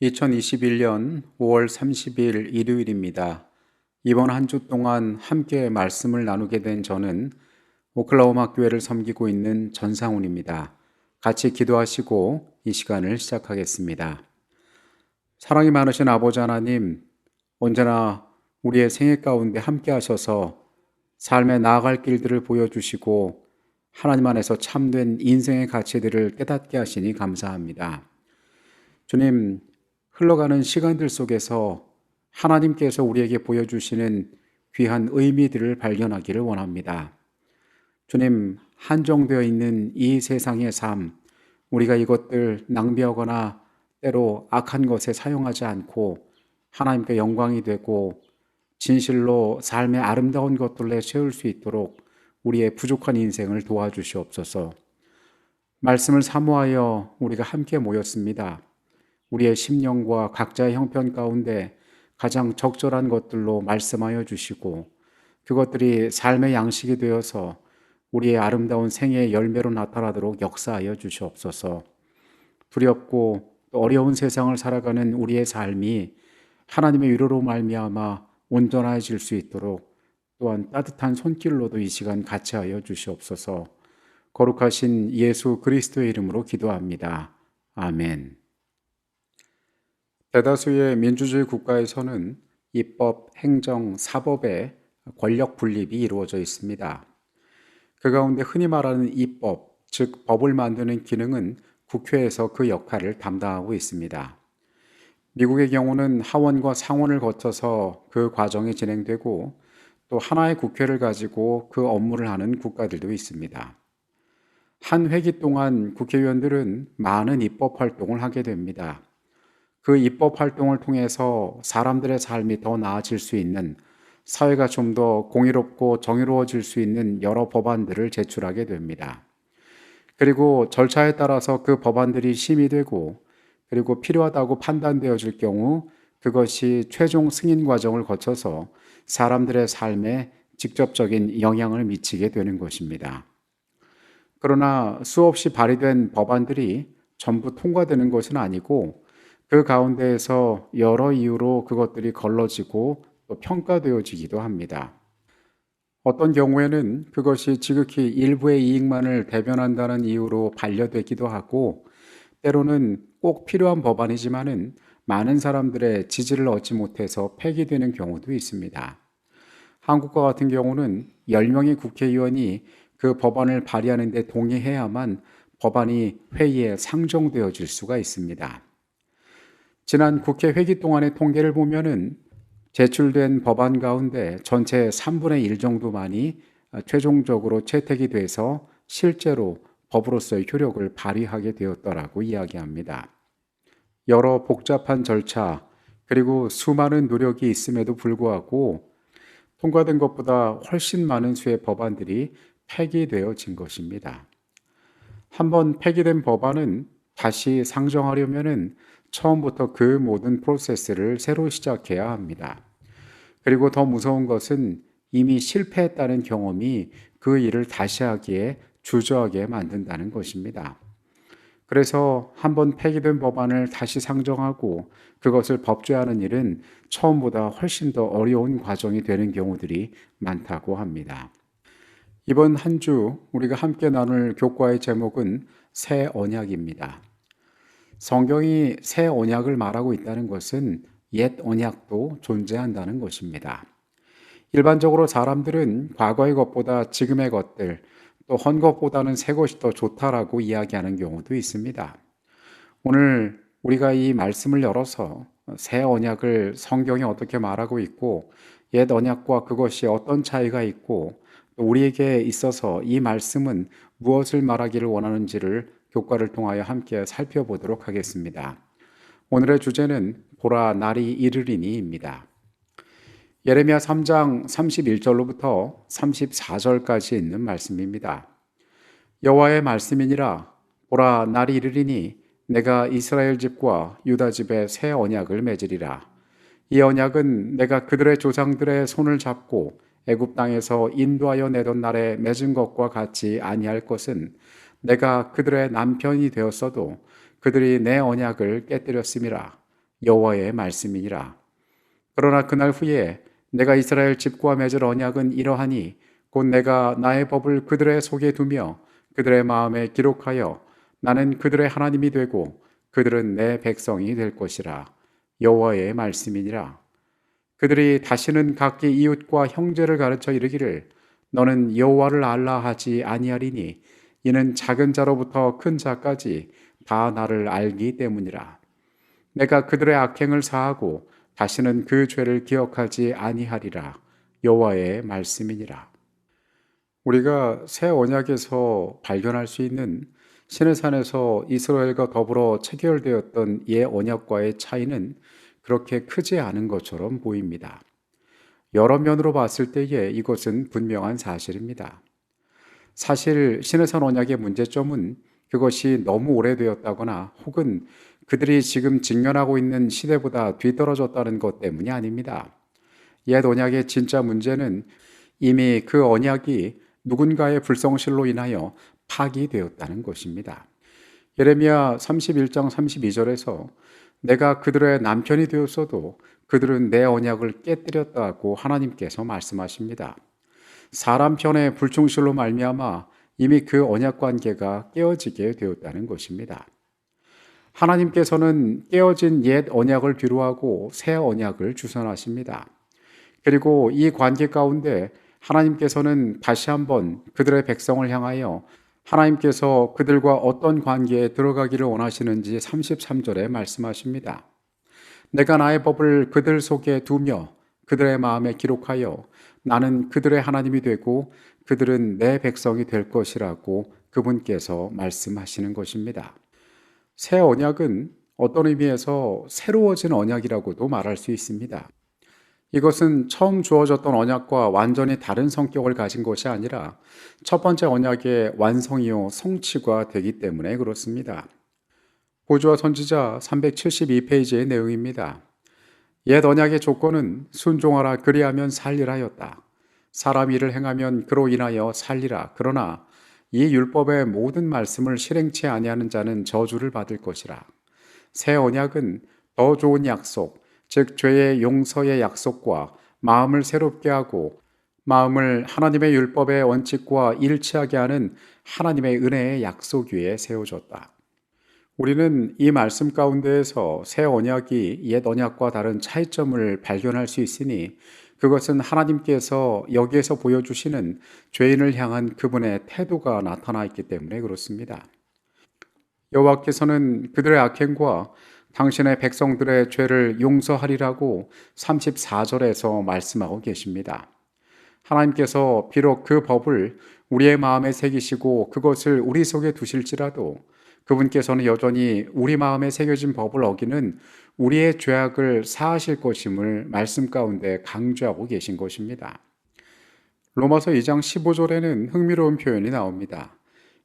2021년 5월 30일 일요일입니다. 이번 한 주 동안 함께 말씀을 나누게 된 저는 오클라호마 교회를 섬기고 있는 전상훈입니다. 같이 기도하시고 이 시간을 시작하겠습니다. 사랑이 많으신 아버지 하나님, 언제나 우리의 생애 가운데 함께 하셔서 삶에 나아갈 길들을 보여주시고 하나님 안에서 참된 인생의 가치들을 깨닫게 하시니 감사합니다. 주님, 흘러가는 시간들 속에서 하나님께서 우리에게 보여주시는 귀한 의미들을 발견하기를 원합니다. 주님, 한정되어 있는 이 세상의 삶, 우리가 이것들 낭비하거나 때로 악한 것에 사용하지 않고 하나님께 영광이 되고 진실로 삶의 아름다운 것들을 세울 수 있도록 우리의 부족한 인생을 도와주시옵소서. 말씀을 사모하여 우리가 함께 모였습니다. 우리의 심령과 각자의 형편 가운데 가장 적절한 것들로 말씀하여 주시고 그것들이 삶의 양식이 되어서 우리의 아름다운 생애의 열매로 나타나도록 역사하여 주시옵소서. 두렵고 또 어려운 세상을 살아가는 우리의 삶이 하나님의 위로로 말미암아 온전해질 수 있도록 또한 따뜻한 손길로도 이 시간 같이 하여 주시옵소서. 거룩하신 예수 그리스도의 이름으로 기도합니다. 아멘. 대다수의 민주주의 국가에서는 입법, 행정, 사법의 권력 분립이 이루어져 있습니다. 그 가운데 흔히 말하는 입법, 즉 법을 만드는 기능은 국회에서 그 역할을 담당하고 있습니다. 미국의 경우는 하원과 상원을 거쳐서 그 과정이 진행되고 또 하나의 국회를 가지고 그 업무를 하는 국가들도 있습니다. 한 회기 동안 국회의원들은 많은 입법 활동을 하게 됩니다. 그 입법 활동을 통해서 사람들의 삶이 더 나아질 수 있는, 사회가 좀 더 공의롭고 정의로워질 수 있는 여러 법안들을 제출하게 됩니다. 그리고 절차에 따라서 그 법안들이 심의되고 그리고 필요하다고 판단되어질 경우 그것이 최종 승인 과정을 거쳐서 사람들의 삶에 직접적인 영향을 미치게 되는 것입니다. 그러나 수없이 발의된 법안들이 전부 통과되는 것은 아니고 그 가운데에서 여러 이유로 그것들이 걸러지고 또 평가되어지기도 합니다. 어떤 경우에는 그것이 지극히 일부의 이익만을 대변한다는 이유로 반려되기도 하고 때로는 꼭 필요한 법안이지만은 많은 사람들의 지지를 얻지 못해서 폐기되는 경우도 있습니다. 한국과 같은 경우는 10명의 국회의원이 그 법안을 발의하는 데 동의해야만 법안이 회의에 상정되어질 수가 있습니다. 지난 국회 회기 동안의 통계를 보면은 제출된 법안 가운데 전체 3분의 1 정도만이 최종적으로 채택이 돼서 실제로 법으로서의 효력을 발휘하게 되었더라고 이야기합니다. 여러 복잡한 절차 그리고 수많은 노력이 있음에도 불구하고 통과된 것보다 훨씬 많은 수의 법안들이 폐기되어진 것입니다. 한번 폐기된 법안은 다시 상정하려면은 처음부터 그 모든 프로세스를 새로 시작해야 합니다. 그리고 더 무서운 것은 이미 실패했다는 경험이 그 일을 다시 하기에 주저하게 만든다는 것입니다. 그래서 한번 폐기된 법안을 다시 상정하고 그것을 법제화하는 일은 처음보다 훨씬 더 어려운 과정이 되는 경우들이 많다고 합니다. 이번 한 주 우리가 함께 나눌 교과의 제목은 새 언약입니다. 성경이 새 언약을 말하고 있다는 것은 옛 언약도 존재한다는 것입니다. 일반적으로 사람들은 과거의 것보다 지금의 것들, 또 헌 것보다는 새 것이 더 좋다라고 이야기하는 경우도 있습니다. 오늘 우리가 이 말씀을 열어서 새 언약을 성경이 어떻게 말하고 있고 옛 언약과 그것이 어떤 차이가 있고 또 우리에게 있어서 이 말씀은 무엇을 말하기를 원하는지를 교과를 통하여 함께 살펴보도록 하겠습니다. 오늘의 주제는 보라 날이 이르리니입니다. 예레미야 3장 31절로부터 34절까지 있는 말씀입니다. 여호와의 말씀이니라. 보라 날이 이르리니 내가 이스라엘 집과 유다 집에 새 언약을 맺으리라. 이 언약은 내가 그들의 조상들의 손을 잡고 애굽 땅에서 인도하여 내던 날에 맺은 것과 같이 아니할 것은 내가 그들의 남편이 되었어도 그들이 내 언약을 깨뜨렸음이라. 여호와의 말씀이니라. 그러나 그날 후에 내가 이스라엘 집과 맺을 언약은 이러하니 곧 내가 나의 법을 그들의 속에 두며 그들의 마음에 기록하여 나는 그들의 하나님이 되고 그들은 내 백성이 될 것이라. 여호와의 말씀이니라. 그들이 다시는 각기 이웃과 형제를 가르쳐 이르기를 너는 여호와를 알라 하지 아니하리니 이는 작은 자로부터 큰 자까지 다 나를 알기 때문이라. 내가 그들의 악행을 사하고 다시는 그 죄를 기억하지 아니하리라. 여호와의 말씀이니라. 우리가 새 언약에서 발견할 수 있는 시내산에서 이스라엘과 더불어 체결되었던 옛 언약과의 차이는 그렇게 크지 않은 것처럼 보입니다. 여러 면으로 봤을 때에 이것은 분명한 사실입니다. 사실 시내산 언약의 문제점은 그것이 너무 오래되었다거나 혹은 그들이 지금 직면하고 있는 시대보다 뒤떨어졌다는 것 때문이 아닙니다. 옛 언약의 진짜 문제는 이미 그 언약이 누군가의 불성실로 인하여 파기되었다는 것입니다. 예레미야 31장 32절에서 내가 그들의 남편이 되었어도 그들은 내 언약을 깨뜨렸다고 하나님께서 말씀하십니다. 사람 편의 불충실로 말미암아 이미 그 언약 관계가 깨어지게 되었다는 것입니다. 하나님께서는 깨어진 옛 언약을 뒤로하고 새 언약을 주선하십니다. 그리고 이 관계 가운데 하나님께서는 다시 한번 그들의 백성을 향하여 하나님께서 그들과 어떤 관계에 들어가기를 원하시는지 33절에 말씀하십니다. 내가 나의 법을 그들 속에 두며 그들의 마음에 기록하여 나는 그들의 하나님이 되고 그들은 내 백성이 될 것이라고 그분께서 말씀하시는 것입니다. 새 언약은 어떤 의미에서 새로워진 언약이라고도 말할 수 있습니다. 이것은 처음 주어졌던 언약과 완전히 다른 성격을 가진 것이 아니라 첫 번째 언약의 완성이요 성취가 되기 때문에 그렇습니다. 고주와 선지자 372페이지의 내용입니다. 옛 언약의 조건은 순종하라 그리하면 살리라였다. 사람 일을 행하면 그로 인하여 살리라. 그러나 이 율법의 모든 말씀을 실행치 아니하는 자는 저주를 받을 것이라. 새 언약은 더 좋은 약속, 즉 죄의 용서의 약속과 마음을 새롭게 하고 마음을 하나님의 율법의 원칙과 일치하게 하는 하나님의 은혜의 약속 위에 세워졌다. 우리는 이 말씀 가운데에서 새 언약이 옛 언약과 다른 차이점을 발견할 수 있으니 그것은 하나님께서 여기에서 보여주시는 죄인을 향한 그분의 태도가 나타나 있기 때문에 그렇습니다. 여호와께서는 그들의 악행과 당신의 백성들의 죄를 용서하리라고 34절에서 말씀하고 계십니다. 하나님께서 비록 그 법을 우리의 마음에 새기시고 그것을 우리 속에 두실지라도 그분께서는 여전히 우리 마음에 새겨진 법을 어기는 우리의 죄악을 사하실 것임을 말씀 가운데 강조하고 계신 것입니다. 로마서 2장 15절에는 흥미로운 표현이 나옵니다.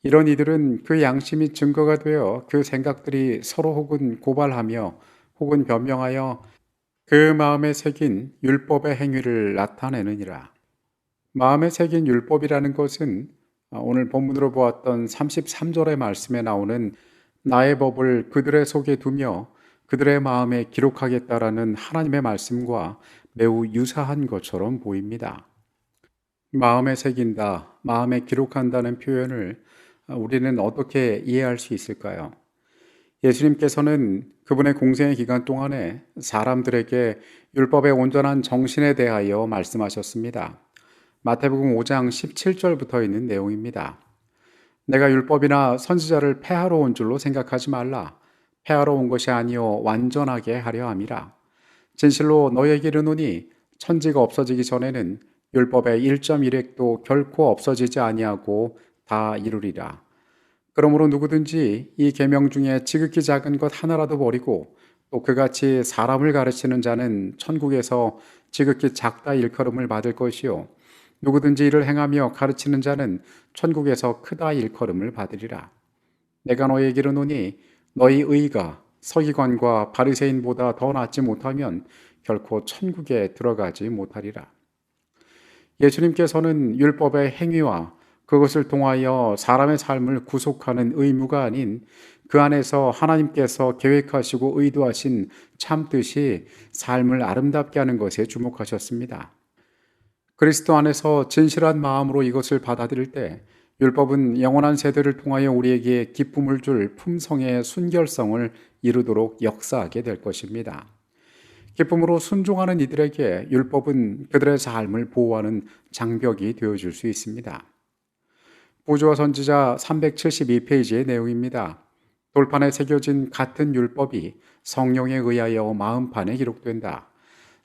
이런 이들은 그 양심이 증거가 되어 그 생각들이 서로 혹은 고발하며 혹은 변명하여 그 마음에 새긴 율법의 행위를 나타내느니라. 마음에 새긴 율법이라는 것은 오늘 본문으로 보았던 33절의 말씀에 나오는 나의 법을 그들의 속에 두며 그들의 마음에 기록하겠다라는 하나님의 말씀과 매우 유사한 것처럼 보입니다. 마음에 새긴다, 마음에 기록한다는 표현을 우리는 어떻게 이해할 수 있을까요? 예수님께서는 그분의 공생의 기간 동안에 사람들에게 율법의 온전한 정신에 대하여 말씀하셨습니다. 마태복음 5장 17절부터 있는 내용입니다. 내가 율법이나 선지자를 폐하러 온 줄로 생각하지 말라. 폐하러 온 것이 아니요 완전하게 하려 함이라. 진실로 너희에게 이르노니 천지가 없어지기 전에는 율법의 1.1획도 결코 없어지지 아니하고 다 이루리라. 그러므로 누구든지 이 계명 중에 지극히 작은 것 하나라도 버리고 또 그같이 사람을 가르치는 자는 천국에서 지극히 작다 일컬음을 받을 것이요 누구든지 이를 행하며 가르치는 자는 천국에서 크다 일컬음을 받으리라. 내가 너희에게 이르노니 너희 의가 서기관과 바리새인보다 더 낫지 못하면 결코 천국에 들어가지 못하리라. 예수님께서는 율법의 행위와 그것을 통하여 사람의 삶을 구속하는 의무가 아닌 그 안에서 하나님께서 계획하시고 의도하신 참 뜻이 삶을 아름답게 하는 것에 주목하셨습니다. 그리스도 안에서 진실한 마음으로 이것을 받아들일 때 율법은 영원한 세대를 통하여 우리에게 기쁨을 줄 품성의 순결성을 이루도록 역사하게 될 것입니다. 기쁨으로 순종하는 이들에게 율법은 그들의 삶을 보호하는 장벽이 되어줄 수 있습니다. 보주와 선지자 372페이지의 내용입니다. 돌판에 새겨진 같은 율법이 성령에 의하여 마음판에 기록된다.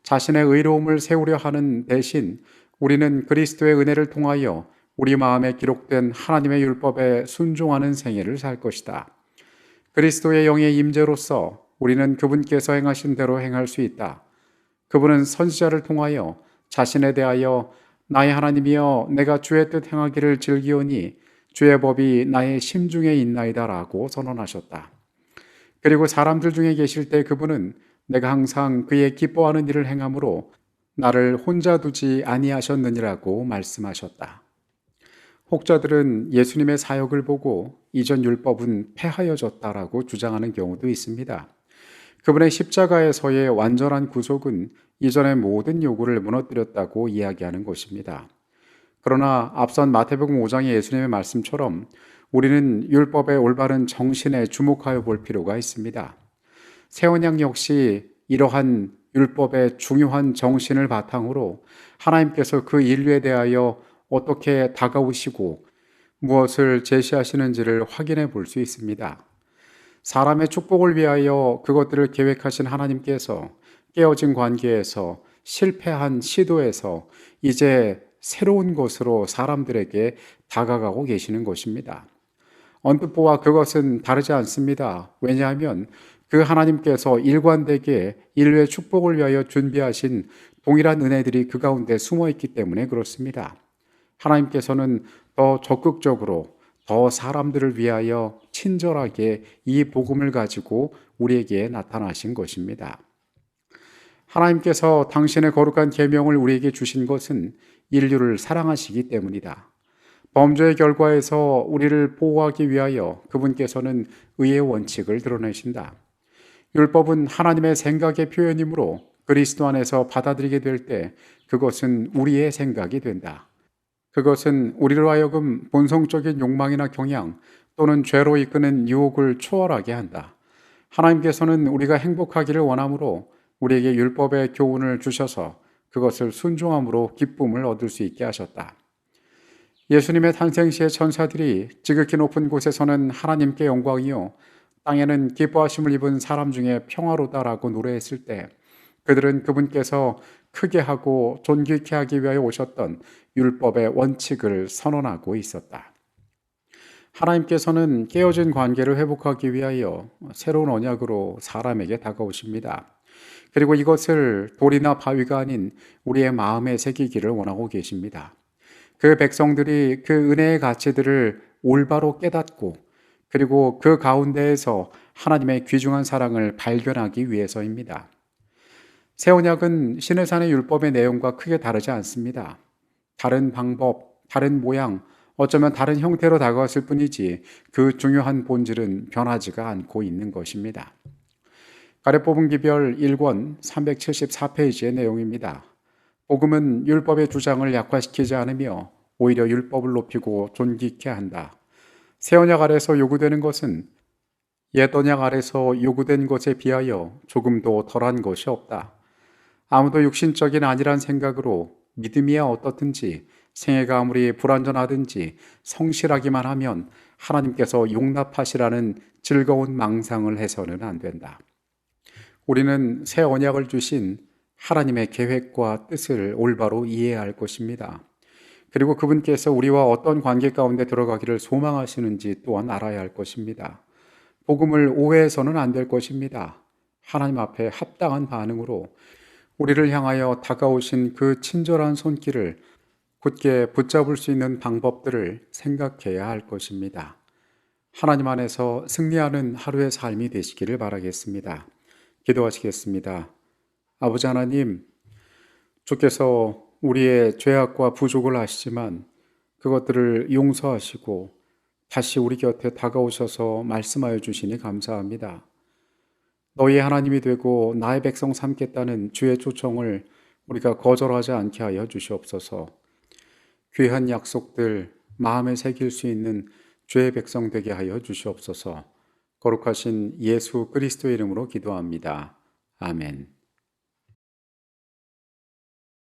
자신의 의로움을 세우려 하는 대신 우리는 그리스도의 은혜를 통하여 우리 마음에 기록된 하나님의 율법에 순종하는 생애를 살 것이다. 그리스도의 영의 임재로서 우리는 그분께서 행하신 대로 행할 수 있다. 그분은 선지자를 통하여 자신에 대하여 나의 하나님이여 내가 주의 뜻 행하기를 즐기오니 주의 법이 나의 심중에 있나이다 라고 선언하셨다. 그리고 사람들 중에 계실 때 그분은 내가 항상 그의 기뻐하는 일을 행함으로 나를 혼자 두지 아니하셨느니라고 말씀하셨다. 혹자들은 예수님의 사역을 보고 이전 율법은 폐하여졌다라고 주장하는 경우도 있습니다. 그분의 십자가에서의 완전한 구속은 이전의 모든 요구를 무너뜨렸다고 이야기하는 것입니다. 그러나 앞선 마태복음 5장의 예수님의 말씀처럼 우리는 율법의 올바른 정신에 주목하여 볼 필요가 있습니다. 새 언약 역시 이러한 율법의 중요한 정신을 바탕으로 하나님께서 그 인류에 대하여 어떻게 다가오시고 무엇을 제시하시는지를 확인해 볼 수 있습니다. 사람의 축복을 위하여 그것들을 계획하신 하나님께서 깨어진 관계에서 실패한 시도에서 이제 새로운 것으로 사람들에게 다가가고 계시는 것입니다. 언뜻 보아 그것은 다르지 않습니다. 왜냐하면 그 하나님께서 일관되게 인류의 축복을 위하여 준비하신 동일한 은혜들이 그 가운데 숨어 있기 때문에 그렇습니다. 하나님께서는 더 적극적으로 더 사람들을 위하여 친절하게 이 복음을 가지고 우리에게 나타나신 것입니다. 하나님께서 당신의 거룩한 계명을 우리에게 주신 것은 인류를 사랑하시기 때문이다. 범죄의 결과에서 우리를 보호하기 위하여 그분께서는 의의 원칙을 드러내신다. 율법은 하나님의 생각의 표현이므로 그리스도 안에서 받아들이게 될 때 그것은 우리의 생각이 된다. 그것은 우리로 하여금 본성적인 욕망이나 경향 또는 죄로 이끄는 유혹을 초월하게 한다. 하나님께서는 우리가 행복하기를 원하므로 우리에게 율법의 교훈을 주셔서 그것을 순종함으로 기쁨을 얻을 수 있게 하셨다. 예수님의 탄생 시의 천사들이 지극히 높은 곳에서는 하나님께 영광이요 땅에는 기뻐하심을 입은 사람 중에 평화로다라고 노래했을 때 그들은 그분께서 크게 하고 존귀케 하기 위하여 오셨던 율법의 원칙을 선언하고 있었다. 하나님께서는 깨어진 관계를 회복하기 위하여 새로운 언약으로 사람에게 다가오십니다. 그리고 이것을 돌이나 바위가 아닌 우리의 마음에 새기기를 원하고 계십니다. 그 백성들이 그 은혜의 가치들을 올바로 깨닫고 그리고 그 가운데에서 하나님의 귀중한 사랑을 발견하기 위해서입니다. 새 언약은 시내산의 율법의 내용과 크게 다르지 않습니다. 다른 방법, 다른 모양, 어쩌면 다른 형태로 다가왔을 뿐이지 그 중요한 본질은 변하지가 않고 있는 것입니다. 가래 뽑은 기별 1권 374페이지의 내용입니다. 복음은 율법의 주장을 약화시키지 않으며 오히려 율법을 높이고 존귀케 한다. 새 언약 아래서 요구되는 것은 옛 언약 아래서 요구된 것에 비하여 조금도 덜한 것이 없다. 아무도 육신적인 아니란 생각으로 믿음이야 어떻든지 생애가 아무리 불완전하든지 성실하기만 하면 하나님께서 용납하시라는 즐거운 망상을 해서는 안 된다. 우리는 새 언약을 주신 하나님의 계획과 뜻을 올바로 이해해야 할 것입니다. 그리고 그분께서 우리와 어떤 관계 가운데 들어가기를 소망하시는지 또한 알아야 할 것입니다. 복음을 오해해서는 안 될 것입니다. 하나님 앞에 합당한 반응으로 우리를 향하여 다가오신 그 친절한 손길을 굳게 붙잡을 수 있는 방법들을 생각해야 할 것입니다. 하나님 안에서 승리하는 하루의 삶이 되시기를 바라겠습니다. 기도하시겠습니다. 아버지 하나님, 주께서 우리의 죄악과 부족을 아시지만 그것들을 용서하시고 다시 우리 곁에 다가오셔서 말씀하여 주시니 감사합니다. 너희 하나님이 되고 나의 백성 삼겠다는 주의 초청을 우리가 거절하지 않게 하여 주시옵소서. 귀한 약속들 마음에 새길 수 있는 주의 백성 되게 하여 주시옵소서. 거룩하신 예수 그리스도의 이름으로 기도합니다. 아멘.